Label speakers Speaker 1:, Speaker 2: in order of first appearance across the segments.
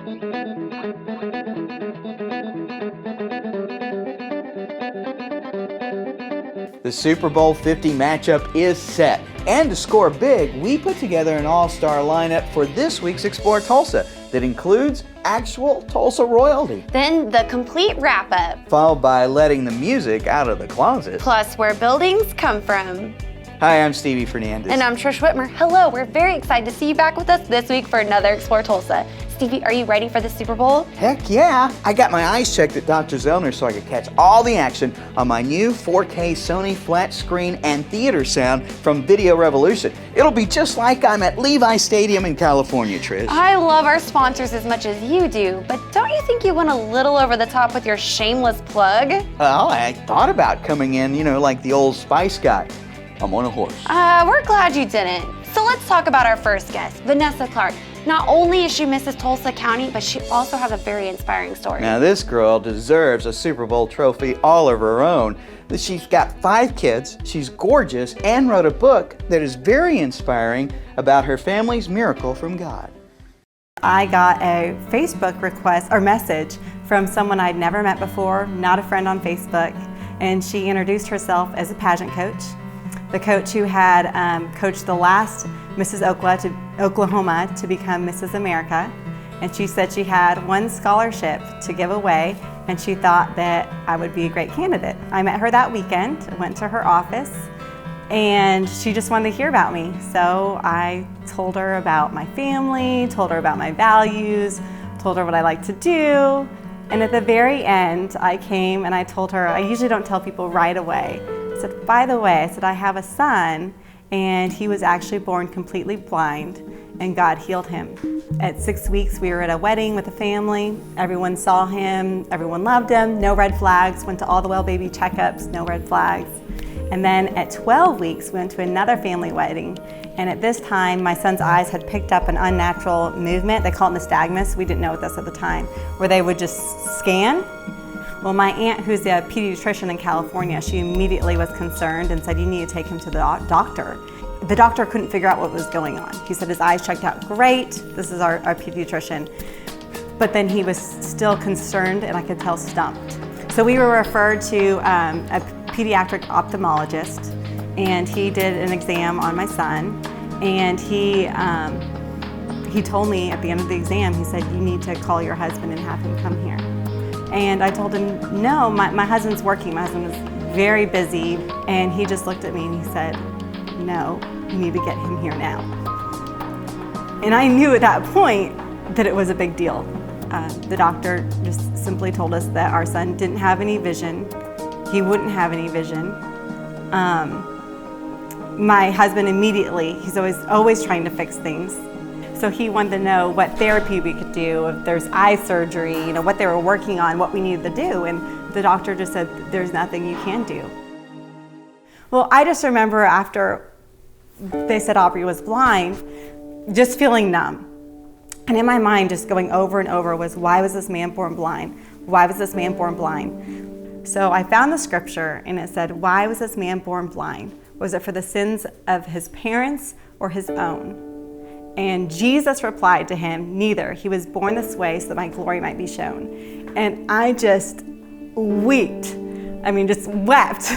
Speaker 1: The Super Bowl 50 matchup is set. And to score big, we put together an all-star lineup for this week's Explore Tulsa that includes actual Tulsa royalty.
Speaker 2: Then the complete wrap-up.
Speaker 1: Followed by letting the music out of the closet.
Speaker 2: Plus where buildings come from.
Speaker 1: Hi, I'm Stevie Fernandez.
Speaker 2: And I'm Trish Whitmer. Hello, we're very excited to see you back with us this week for another Explore Tulsa. Stevie, are you ready for the Super Bowl?
Speaker 1: Heck yeah! I got my eyes checked at Dr. Zeller so I could catch all the action on my new 4K Sony flat screen and theater sound from Video Revolution. It'll be just like I'm at Levi Stadium in California, Trish.
Speaker 2: I love our sponsors as much as you do, but don't you think you went a little over the top with your shameless plug?
Speaker 1: Well, I thought about coming in, like the old Spice guy. I'm on a horse.
Speaker 2: We're glad you didn't. So let's talk about our first guest, Vanessa Clark. Not only is she Mrs. Tulsa County, but she also has a very inspiring story.
Speaker 1: Now this girl deserves a Super Bowl trophy all of her own. She's got 5 kids, she's gorgeous, and wrote a book that is very inspiring about her family's miracle from God.
Speaker 3: I got a Facebook request or message from someone I'd never met before, not a friend on Facebook, and she introduced herself as a pageant coach. The coach who had coached the last Mrs. Oklahoma to become Mrs. America. And she said she had one scholarship to give away and she thought that I would be a great candidate. I met her that weekend, I went to her office, and she just wanted to hear about me. So I told her about my family, told her about my values, told her what I like to do. And at the very end, I came and I told her, I usually don't tell people right away. I said, by the way, I have a son and he was actually born completely blind and God healed him. At 6 weeks, we were at a wedding with a family. Everyone saw him, everyone loved him, no red flags, went to all the well baby checkups, no red flags. And then at 12 weeks, we went to another family wedding. And at this time, my son's eyes had picked up an unnatural movement. They call it nystagmus. We didn't know this at the time, where they would just scan. Well, my aunt, who's a pediatrician in California, she immediately was concerned and said, you need to take him to the doctor. The doctor couldn't figure out what was going on. He said his eyes checked out great. This is our pediatrician. But then he was still concerned and I could tell stumped. So we were referred to a pediatric ophthalmologist and he did an exam on my son and he told me at the end of the exam, he said, you need to call your husband and have him come here. And I told him, no, my husband's working. My husband is very busy. And he just looked at me and he said, no, you need to get him here now. And I knew at that point that it was a big deal. The doctor just simply told us that our son didn't have any vision. He wouldn't have any vision. My husband immediately, he's always trying to fix things. So he wanted to know what therapy we could do, if there's eye surgery, what they were working on, what we needed to do. And the doctor just said, there's nothing you can do. Well, I just remember after they said Aubrey was blind, just feeling numb. And in my mind, just going over and over was, why was this man born blind? Why was this man born blind? So I found the scripture and it said, why was this man born blind? Was it for the sins of his parents or his own? And Jesus replied to him, neither. He was born this way so that my glory might be shown. And I just wept. Just wept.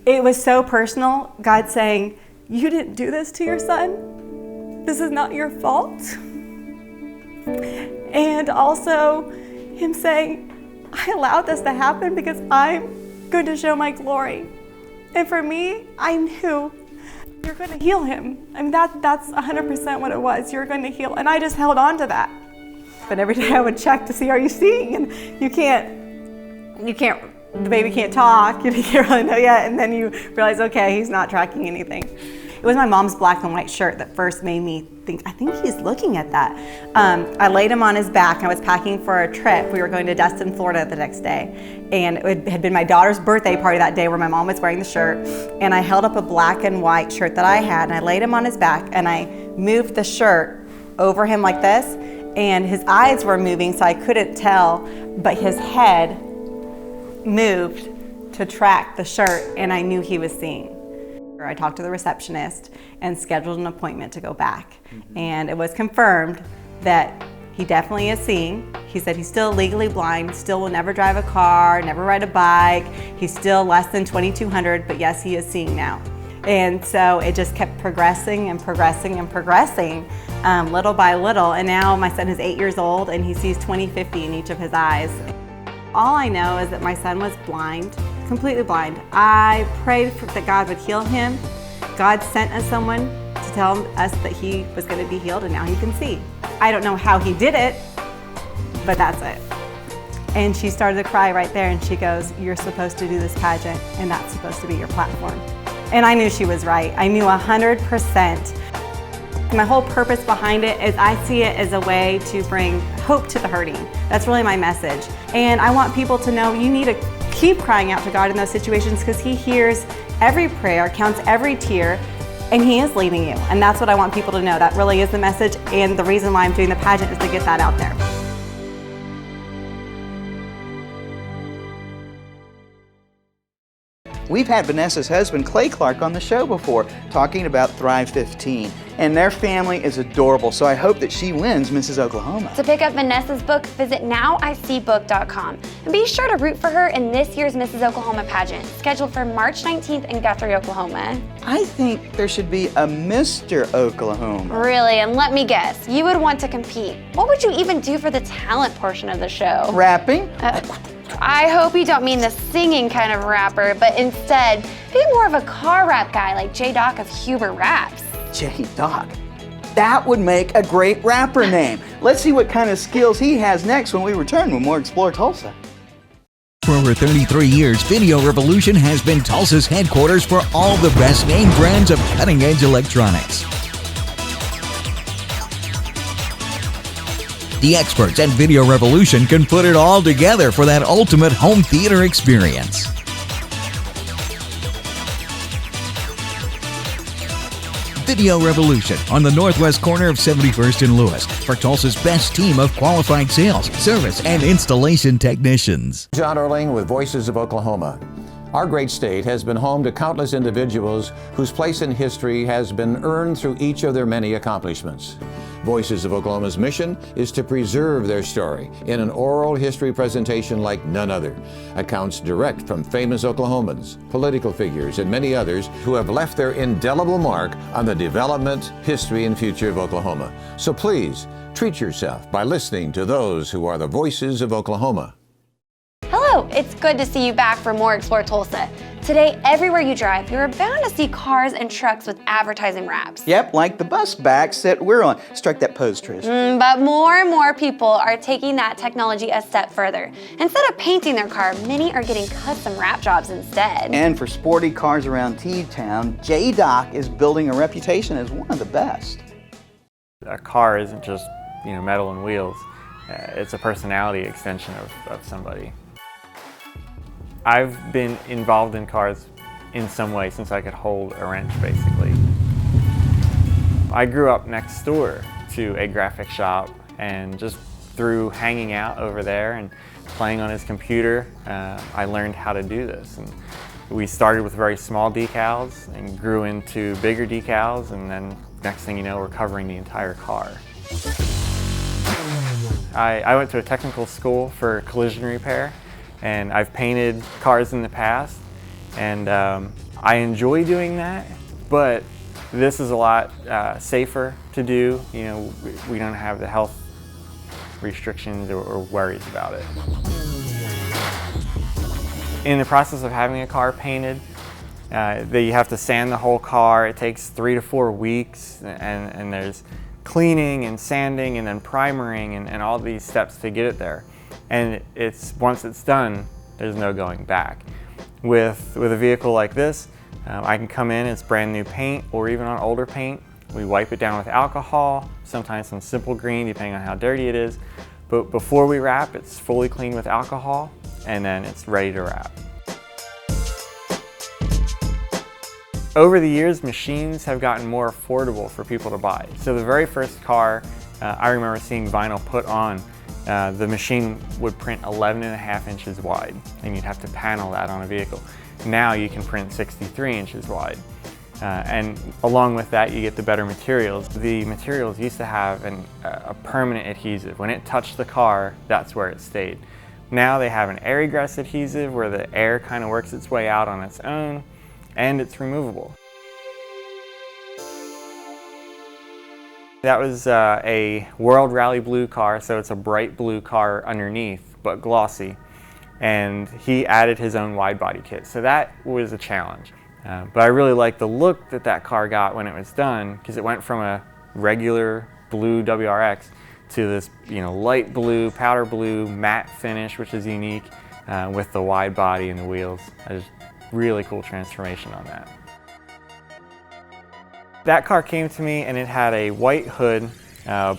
Speaker 3: It was so personal, God saying, you didn't do this to your son. This is not your fault. And also him saying, I allowed this to happen because I'm going to show my glory. And for me, I knew you're going to heal him. That's 100% what it was. You're going to heal. And I just held on to that. But every day I would check to see, are you seeing? And you can't, the baby can't talk. You can't really know yet. And then you realize, okay, he's not tracking anything. It was my mom's black and white shirt that first made me think, I think he's looking at that. I laid him on his back. I was packing for a trip. We were going to Destin, Florida the next day. And it had been my daughter's birthday party that day where my mom was wearing the shirt. And I held up a black and white shirt that I had and I laid him on his back and I moved the shirt over him like this. And his eyes were moving so I couldn't tell, but his head moved to track the shirt and I knew he was seeing. I talked to the receptionist and scheduled an appointment to go back. And it was confirmed that he definitely is seeing. He said he's still legally blind, still will never drive a car, never ride a bike. He's still less than 2,200, but yes, he is seeing now. And so it just kept progressing and progressing and progressing, little by little. And now my son is 8 years old and he sees 20/50 in each of his eyes. All I know is that my son was blind, completely blind. I prayed that God would heal him. God sent us someone to tell us that he was going to be healed, and now he can see. I don't know how he did it, but that's it. And she started to cry right there, and she goes, "You're supposed to do this pageant, and that's supposed to be your platform." And I knew she was right. I knew 100%. My whole purpose behind it is I see it as a way to bring hope to the hurting. That's really my message. And I want people to know you need to keep crying out to God in those situations, because he hears every prayer, counts every tear, and he is leading you. And that's what I want people to know. That really is the message, and the reason why I'm doing the pageant is to get that out there.
Speaker 1: We've had Vanessa's husband, Clay Clark, on the show before, talking about Thrive 15. And their family is adorable, so I hope that she wins Mrs. Oklahoma.
Speaker 2: To pick up Vanessa's book, visit nowicbook.com. And be sure to root for her in this year's Mrs. Oklahoma pageant, scheduled for March 19th in Guthrie, Oklahoma.
Speaker 1: I think there should be a Mr. Oklahoma.
Speaker 2: Really, and let me guess, you would want to compete. What would you even do for the talent portion of the show?
Speaker 1: Rapping?
Speaker 2: I hope you don't mean the singing kind of rapper, but instead, be more of a car rap guy like J-Doc of Huber Raps.
Speaker 1: J-Doc. That would make a great rapper name. Let's see what kind of skills he has next when we return with more Explore Tulsa.
Speaker 4: For over 33 years, Video Revolution has been Tulsa's headquarters for all the best name brands of cutting-edge electronics. The experts at Video Revolution can put it all together for that ultimate home theater experience. Video Revolution on the northwest corner of 71st and Lewis for Tulsa's best team of qualified sales, service, and installation technicians.
Speaker 5: John Erling with Voices of Oklahoma. Our great state has been home to countless individuals whose place in history has been earned through each of their many accomplishments. Voices of Oklahoma's mission is to preserve their story in an oral history presentation like none other. Accounts direct from famous Oklahomans, political figures, and many others who have left their indelible mark on the development, history, and future of Oklahoma. So please, treat yourself by listening to those who are the voices of Oklahoma.
Speaker 2: Hello, it's good to see you back for more Explore Tulsa. Today, everywhere you drive, you're bound to see cars and trucks with advertising wraps.
Speaker 1: Yep, like the bus backs that we're on. Strike that pose, Trish.
Speaker 2: But more and more people are taking that technology a step further. Instead of painting their car, many are getting custom wrap jobs instead.
Speaker 1: And for sporty cars around T-Town, J-Doc is building a reputation as one of the best.
Speaker 6: A car isn't just, metal and wheels. It's a personality extension of somebody. I've been involved in cars in some way since I could hold a wrench, basically. I grew up next door to a graphic shop, and just through hanging out over there and playing on his computer, I learned how to do this. And we started with very small decals and grew into bigger decals, and then next thing you know, we're covering the entire car. I went to a technical school for collision repair, and I've painted cars in the past, and I enjoy doing that, but this is a lot safer to do. We don't have the health restrictions or worries about it. In the process of having a car painted, you have to sand the whole car. It takes 3 to 4 weeks, and there's cleaning and sanding and then primering and all these steps to get it there. And once it's done, there's no going back. With a vehicle like this, I can come in, it's brand new paint, or even on older paint. We wipe it down with alcohol, sometimes some simple green, depending on how dirty it is. But before we wrap, it's fully cleaned with alcohol, and then it's ready to wrap. Over the years, machines have gotten more affordable for people to buy. So the very first car I remember seeing vinyl put on, the machine would print 11.5 inches wide, and you'd have to panel that on a vehicle. Now you can print 63 inches wide. And along with that, you get the better materials. The materials used to have a permanent adhesive. When it touched the car, that's where it stayed. Now they have an air egress adhesive where the air kind of works its way out on its own, and it's removable. That was a World Rally Blue car, so it's a bright blue car underneath, but glossy. And he added his own wide body kit, so that was a challenge. But I really liked the look that that car got when it was done, because it went from a regular blue WRX to this, light blue, powder blue, matte finish, which is unique, with the wide body and the wheels. Just really cool transformation on that. That car came to me and it had a white hood,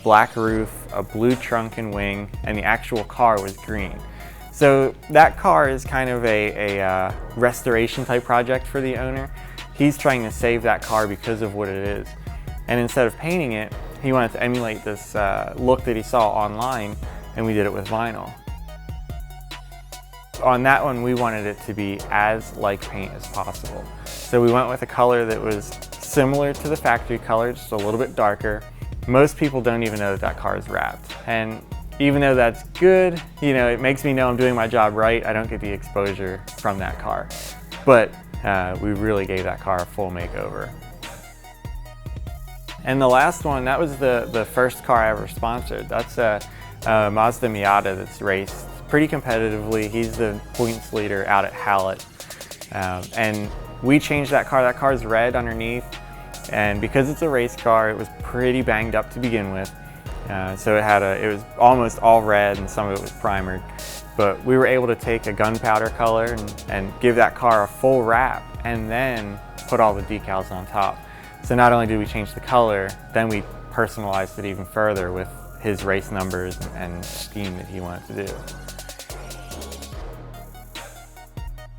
Speaker 6: black roof, a blue trunk and wing, and the actual car was green. So that car is kind of a restoration type project for the owner. He's trying to save that car because of what it is. And instead of painting it, he wanted to emulate this look that he saw online, and we did it with vinyl. On that one, we wanted it to be as like paint as possible. So we went with a color that was similar to the factory color, just a little bit darker. Most people don't even know that that car is wrapped. And even though that's good, it makes me know I'm doing my job right. I don't get the exposure from that car. But we really gave that car a full makeover. And the last one, that was the first car I ever sponsored. That's a Mazda Miata that's raced pretty competitively. He's the points leader out at Hallett. And we changed that car. That car's red underneath. And because it's a race car, it was pretty banged up to begin with. So it was almost all red and some of it was primered. But we were able to take a gunpowder color and give that car a full wrap and then put all the decals on top. So not only did we change the color, then we personalized it even further with his race numbers and scheme that he wanted to do.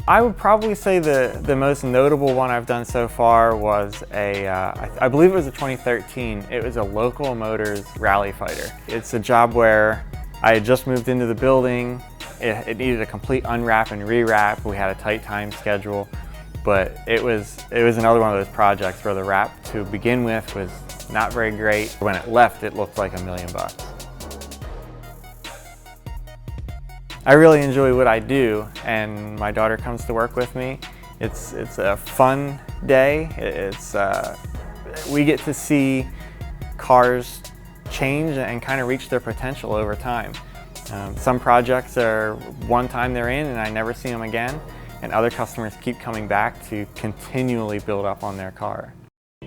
Speaker 6: I would probably say the most notable one I've done so far was I believe it was a 2013. It was a Local Motors Rally Fighter. It's a job where I had just moved into the building. It needed a complete unwrap and rewrap. We had a tight time schedule, but it was another one of those projects where the wrap to begin with was not very great. When it left, it looked like $1 million. I really enjoy what I do, and my daughter comes to work with me. It's a fun day. We get to see cars change and kind of reach their potential over time. Some projects are one time they're in and I never see them again, and other customers keep coming back to continually build up on their car.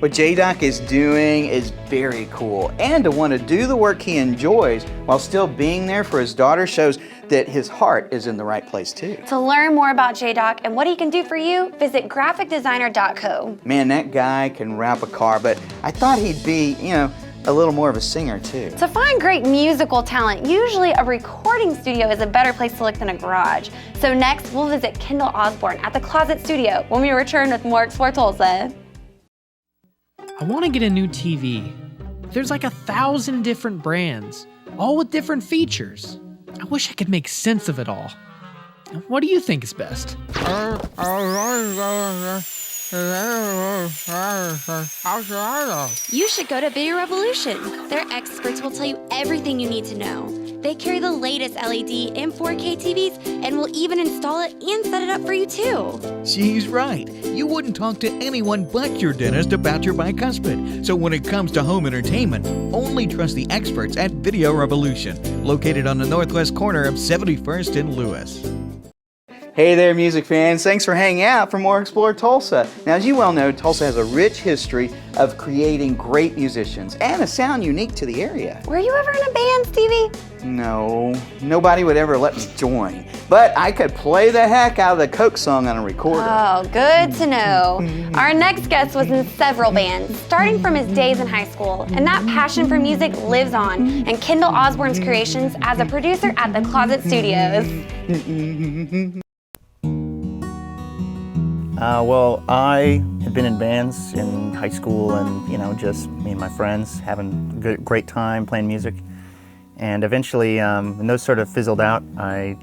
Speaker 1: What J-Doc is doing is very cool, and to want to do the work he enjoys while still being there for his daughter shows that his heart is in the right place too.
Speaker 2: To learn more about J-Doc and what he can do for you, visit graphicdesigner.co.
Speaker 1: Man, that guy can wrap a car, but I thought he'd be, a little more of a singer too.
Speaker 2: To find great musical talent, usually a recording studio is a better place to look than a garage. So next, we'll visit Kendall Osborne at the Closet Studio when we return with more Explore Tulsa.
Speaker 7: I want to get a new TV. There's like 1,000 different brands, all with different features. I wish I could make sense of it all. What do you think is best?
Speaker 8: You should go to Video Revolution. Their experts will tell you everything you need to know. They carry the latest LED and 4K TVs and will even install it and set it up for you too.
Speaker 4: She's right. You wouldn't talk to anyone but your dentist about your bicuspid. So when it comes to home entertainment, only trust the experts at Video Revolution, located on the northwest corner of 71st and Lewis.
Speaker 1: Hey there, music fans. Thanks for hanging out for more Explore Tulsa. Now, as you well know, Tulsa has a rich history of creating great musicians and a sound unique to the area.
Speaker 2: Were you ever in a band, Stevie?
Speaker 1: No, nobody would ever let me join. But I could play the heck out of the Coke song on a recorder.
Speaker 2: Oh, good to know. Our next guest was in several bands, starting from his days in high school, and that passion for music lives on in Kendall Osborne's creations as a producer at the Closet Studios.
Speaker 9: Well, I had been in bands in high school and, just me and my friends having a great time playing music. And eventually, when those sort of fizzled out, I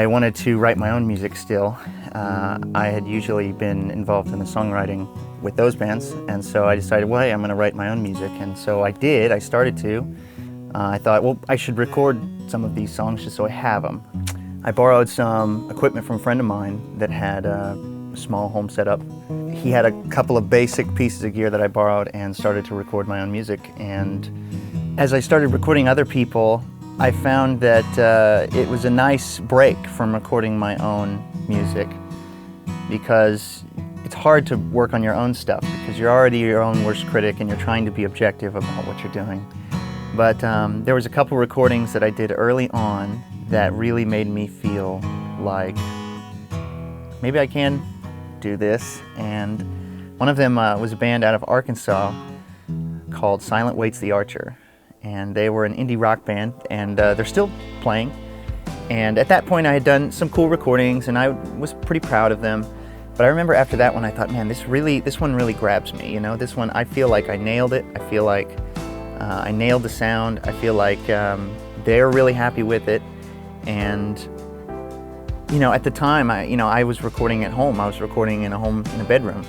Speaker 9: wanted to write my own music still. I had usually been involved in the songwriting with those bands, and so I decided, well, hey, I'm going to write my own music, and so I did. I started to. I thought, well, I should record some of these songs just so I have them. I borrowed some equipment from a friend of mine that had a small home setup. He had a couple of basic pieces of gear that I borrowed and started to record my own music. And as I started recording other people, I found that it was a nice break from recording my own music, because it's hard to work on your own stuff because you're already your own worst critic and you're trying to be objective about what you're doing. But there was a couple recordings that I did early on that really made me feel like maybe I can do this. And one of them was a band out of Arkansas called Silent Waits the Archer. And they were an indie rock band, and they're still playing. And at that point I had done some cool recordings and I was pretty proud of them. But I remember after that one I thought, man, this one really grabs me, you know? This one, I feel like I nailed it. I feel like I nailed the sound. I feel like they're really happy with it. And you know, at the time, I was recording at home. I was recording in a bedroom.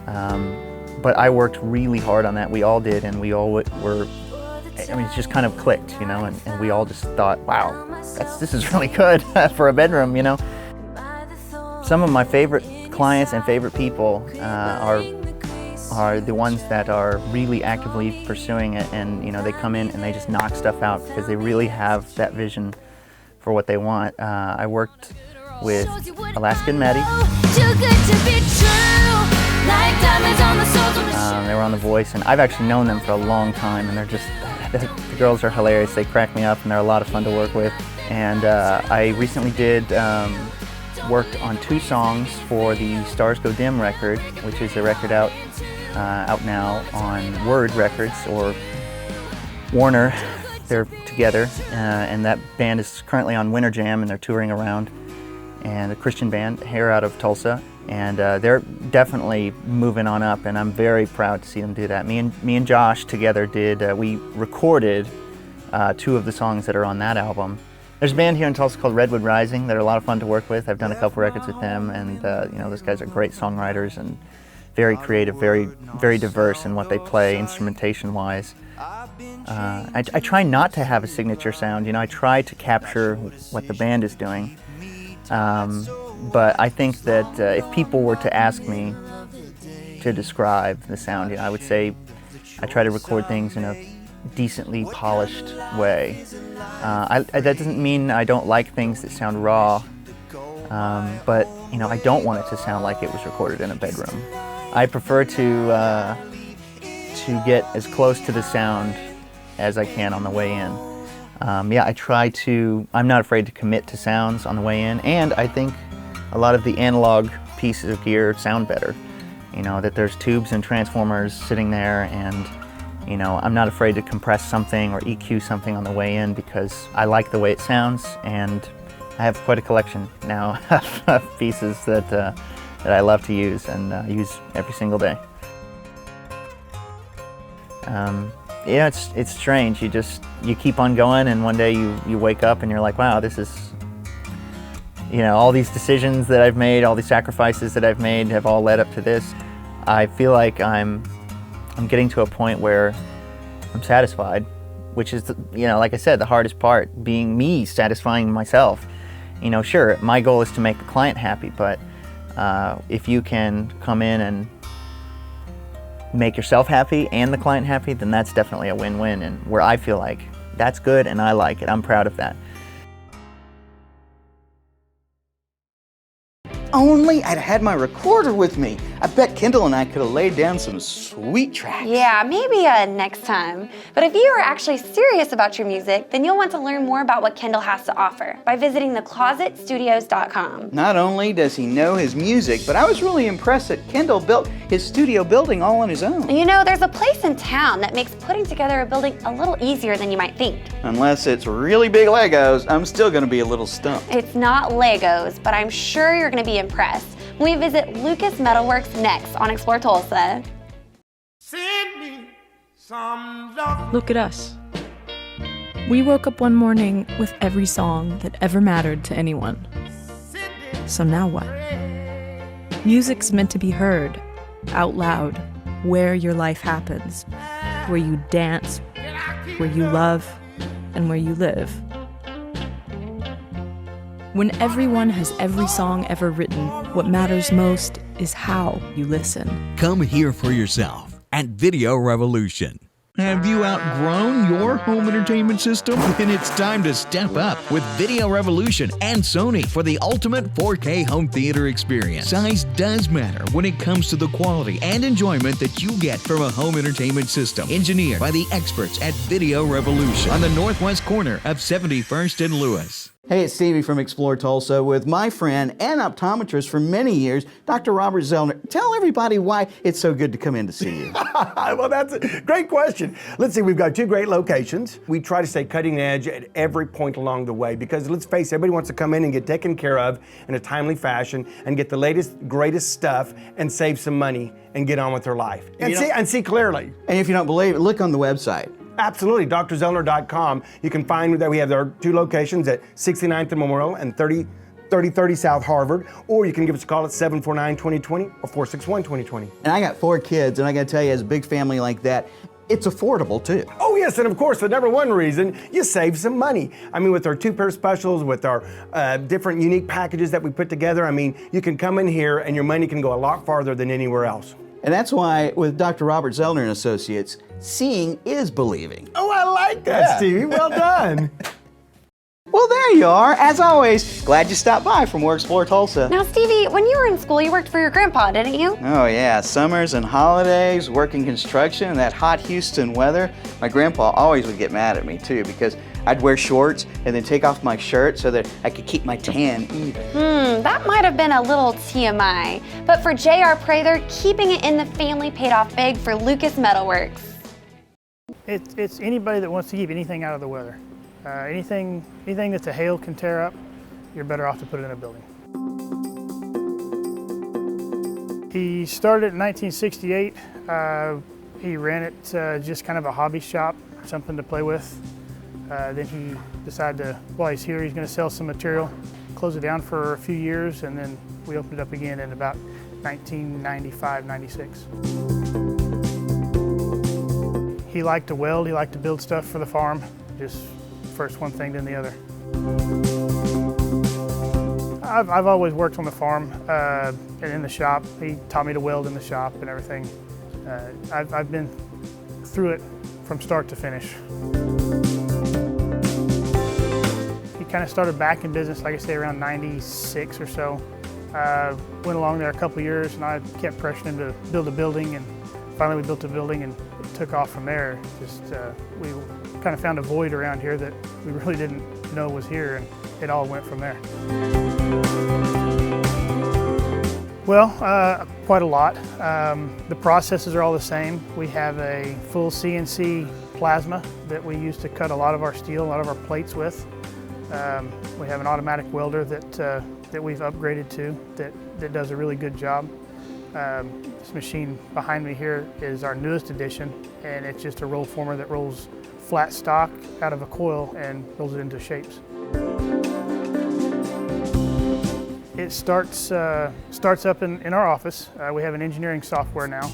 Speaker 9: But I worked really hard on that. We all did, and we all were, I mean, it just kind of clicked, you know, and we all just thought, wow, this is really good for a bedroom, you know. Some of my favorite clients and favorite people are the ones that are really actively pursuing it, and you know, they come in and they just knock stuff out because they really have that vision for what they want. I worked with Alaskan Maddie. They were on The Voice, and I've actually known them for a long time, and the girls are hilarious. They crack me up, and they're a lot of fun to work with. And I recently worked on 2 songs for the Stars Go Dim record, which is a record out now on Word Records, or Warner. They're together, and that band is currently on Winter Jam, and they're touring around. And a Christian band here out of Tulsa, and they're definitely moving on up, and I'm very proud to see them do that. Me and Josh together we recorded 2 of the songs that are on that album. There's a band here in Tulsa called Redwood Rising that are a lot of fun to work with. I've done a couple records with them, and you know, those guys are great songwriters and very creative, very, very diverse in what they play instrumentation-wise. I try not to have a signature sound, you know, I try to capture what the band is doing. But I think that if people were to ask me to describe the sound, you know, I would say I try to record things in a decently polished way. That doesn't mean I don't like things that sound raw, but you know, I don't want it to sound like it was recorded in a bedroom. I prefer to get as close to the sound as I can on the way in. I'm not afraid to commit to sounds on the way in, and I think a lot of the analog pieces of gear sound better. You know, that there's tubes and transformers sitting there, and you know, I'm not afraid to compress something or EQ something on the way in because I like the way it sounds, and I have quite a collection now of pieces that I love to use and use every single day. Yeah, it's strange. You keep on going, and one day you wake up and you're like, wow, this is, you know, all these decisions that I've made, all these sacrifices that I've made have all led up to this. I feel like I'm getting to a point where I'm satisfied, which is, you know, like I said, the hardest part, being me, satisfying myself. You know, sure, my goal is to make the client happy, but if you can come in and make yourself happy and the client happy, then that's definitely a win-win, and where I feel like that's good and I like it. I'm proud of that.
Speaker 1: Only I'd had my recorder with me. I bet Kendall and I could have laid down some sweet tracks.
Speaker 2: Yeah, maybe next time. But if you are actually serious about your music, then you'll want to learn more about what Kendall has to offer by visiting theclosetstudios.com.
Speaker 1: Not only does he know his music, but I was really impressed that Kendall built his studio building all on his own.
Speaker 2: You know, there's a place in town that makes putting together a building a little easier than you might think.
Speaker 1: Unless it's really big Legos, I'm still gonna be a little stumped.
Speaker 2: It's not Legos, but I'm sure you're gonna be impressed when we visit Lucas Metalworks next on Explore Tulsa.
Speaker 10: Send me some love.
Speaker 11: Look at us. We woke up one morning with every song that ever mattered to anyone. So now what? Music's meant to be heard, out loud, where your life happens, where you dance, where you love, and where you live. When everyone has every song ever written, what matters most is how you listen.
Speaker 4: Come hear for yourself at Video Revolution. Have you outgrown your home entertainment system? Then it's time to step up with Video Revolution and Sony for the ultimate 4K home theater experience. Size does matter when it comes to the quality and enjoyment that you get from a home entertainment system. Engineered by the experts at Video Revolution on the northwest corner of 71st and Lewis.
Speaker 1: Hey, it's Stevie from Explore Tulsa with my friend and optometrist for many years, Dr. Robert Zeller. Tell everybody why it's so good to come in to see you.
Speaker 12: Well, that's a great question. Let's see, we've got 2 great locations. We try to stay cutting edge at every point along the way because let's face it, everybody wants to come in and get taken care of in a timely fashion and get the latest, greatest stuff and save some money and get on with their life. And see clearly.
Speaker 1: And if you don't believe it, look on the website.
Speaker 12: Absolutely, drzeller.com. You can find that we have our 2 locations at 69th and Memorial and 3030 South Harvard, or you can give us a call at 749-2020 or 461-2020.
Speaker 1: And I got 4 kids, and I gotta tell you, as a big family like that, it's affordable too.
Speaker 12: Oh yes, and of course, the number one reason, you save some money. I mean, with our 2-pair specials, with our different unique packages that we put together, I mean, you can come in here and your money can go a lot farther than anywhere else.
Speaker 1: And that's why with Dr. Robert Zeller and Associates, seeing is believing.
Speaker 12: Oh, I like that, Stevie. Well done.
Speaker 1: Well, there you are. As always, glad you stopped by from More Explore Tulsa.
Speaker 2: Now, Stevie, when you were in school, you worked for your grandpa, didn't you?
Speaker 1: Oh yeah, summers and holidays, working construction, and that hot Houston weather. My grandpa always would get mad at me too because I'd wear shorts and then take off my shirt so that I could keep my tan even.
Speaker 2: That might have been a little TMI. But for J.R. Prather, keeping it in the family paid off big for Lucas Metalworks.
Speaker 13: It's anybody that wants to keep anything out of the weather. Anything that the hail can tear up, you're better off to put it in a building. He started in 1968. He ran it just kind of a hobby shop, something to play with. Then he decided to, while he's here, he's going to sell some material, close it down for a few years, and then we opened it up again in about 1995, 96. He liked to weld, he liked to build stuff for the farm, just first one thing, then the other. I've always worked on the farm and in the shop. He taught me to weld in the shop and everything. I've been through it from start to finish. He kind of started back in business, like I say, around 96 or so. Went along there a couple of years and I kept pressuring him to build a building, and finally we built a building and it took off from there. Just we kind of found a void around here that we really didn't know was here, and it all went from there. Well, quite a lot. The processes are all the same. We have a full CNC plasma that we use to cut a lot of our steel, a lot of our plates with. We have an automatic welder that we've upgraded to that does a really good job. This machine behind me here is our newest addition, and it's just a roll former that rolls flat stock out of a coil and rolls it into shapes. It starts up in our office. We have an engineering software now.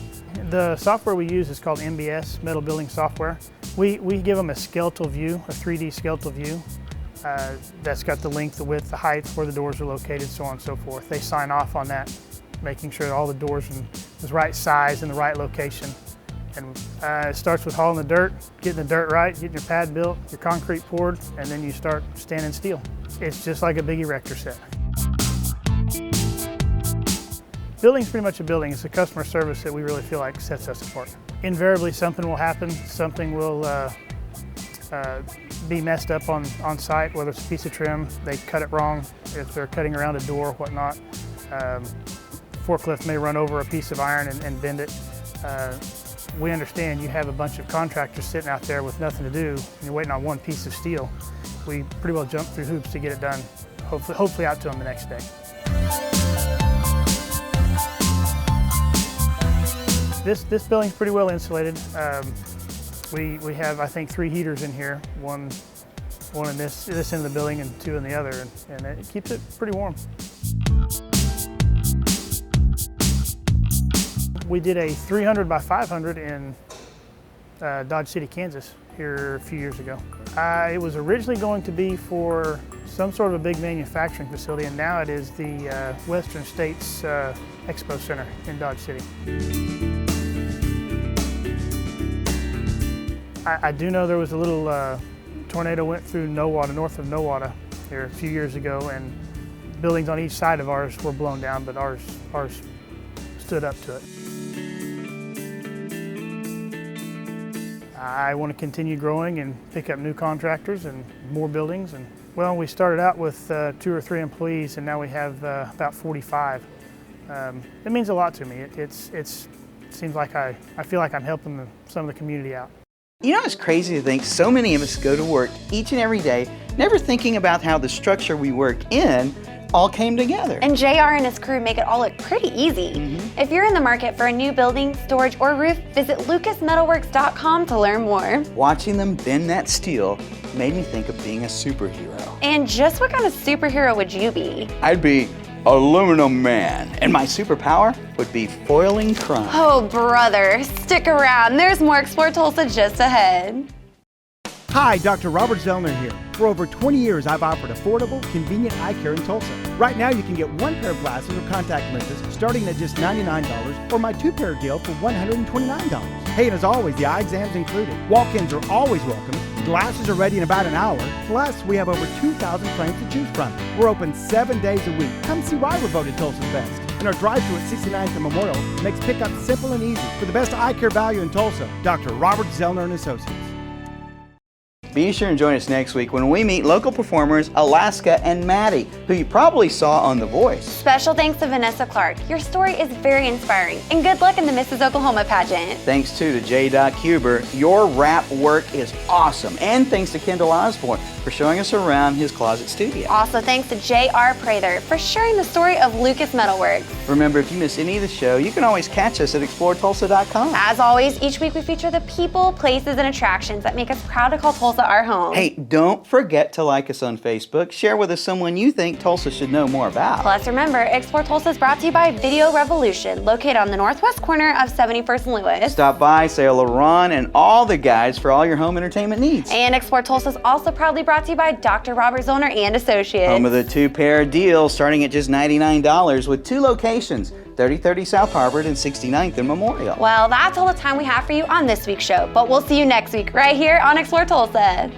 Speaker 13: The software we use is called MBS, Metal Building Software. We give them a skeletal view, a 3D skeletal view. That's got the length, the width, the height, where the doors are located, so on and so forth. They sign off on that, making sure all the doors are the right size and the right location. And it starts with hauling the dirt, getting the dirt right, getting your pad built, your concrete poured, and then you start standing steel. It's just like a big erector set. Building's pretty much a building. It's a customer service that we really feel like sets us apart. Invariably, something will happen. Something will be messed up on site, whether it's a piece of trim, they cut it wrong, if they're cutting around a door or whatnot. Forklift may run over a piece of iron and bend it. We understand you have a bunch of contractors sitting out there with nothing to do, and you're waiting on one piece of steel. We pretty well jump through hoops to get it done, hopefully out to them the next day. This building's pretty well insulated. We have, I think, 3 heaters in here, one in this end of the building and 2 in the other, and it keeps it pretty warm. We did a 300 by 500 in Dodge City, Kansas here a few years ago. It was originally going to be for some sort of a big manufacturing facility, and now it is the Western States Expo Center in Dodge City. I do know there was a little tornado went through Nowata, north of Nowata here a few years ago, and buildings on each side of ours were blown down, but ours stood up to it. I want to continue growing and pick up new contractors and more buildings. And well, we started out with 2 or 3 employees, and now we have about 45. It means a lot to me. It seems like I feel like I'm helping some of the community out.
Speaker 1: You know, it's crazy to think so many of us go to work each and every day, never thinking about how the structure we work in all came together.
Speaker 2: And JR and his crew make it all look pretty easy. If you're in the market for a new building, storage, or roof, visit lucasmetalworks.com to learn more.
Speaker 1: Watching them bend that steel made me think of being a superhero.
Speaker 2: And just what kind of superhero would you be?
Speaker 1: I'd be Aluminum Man, and my superpower would be foiling crime.
Speaker 2: Oh, brother, stick around. There's more Explore Tulsa just ahead.
Speaker 14: Hi, Dr. Robert Zeller here. For over 20 years, I've offered affordable, convenient eye care in Tulsa. Right now, you can get 1 pair of glasses or contact lenses starting at just $99, or my 2-pair deal for $129. Hey, and as always, the eye exam's included. Walk-ins are always welcome. Glasses are ready in about an hour. Plus, we have over 2,000 frames to choose from. We're open 7 days a week. Come see why we're voted Tulsa's best. And our drive-thru at 69th and Memorial makes pickup simple and easy. For the best eye care value in Tulsa, Dr. Robert Zellner and Associates.
Speaker 1: Be sure and join us next week when we meet local performers Alaska and Maddie, who you probably saw on The Voice.
Speaker 2: Special thanks to Vanessa Clark. Your story is very inspiring, and good luck in the Mrs. Oklahoma pageant.
Speaker 1: Thanks too to J. Huber. Your rap work is awesome. And thanks to Kendall Osborne for showing us around his closet studio.
Speaker 2: Also thanks to J.R. Prather for sharing the story of Lucas Metalworks.
Speaker 1: Remember, if you miss any of the show, you can always catch us at exploretulsa.com.
Speaker 2: As always, each week we feature the people, places, and attractions that make us proud to call Tulsa our home.
Speaker 1: Hey, don't forget to like us on Facebook. Share with us someone you think Tulsa should know more about.
Speaker 2: Plus, remember, Explore Tulsa is brought to you by Video Revolution, located on the northwest corner of 71st and Lewis.
Speaker 1: Stop by, say hello to Ron and all the guys for all your home entertainment needs.
Speaker 2: And Explore Tulsa is also proudly brought to you by Dr. Robert Zollner and Associates.
Speaker 1: Home of the 2-pair deal starting at just $99 with 2 locations, 3030 South Harvard and 69th and Memorial.
Speaker 2: Well, that's all the time we have for you on this week's show, but we'll see you next week right here on Explore Tulsa.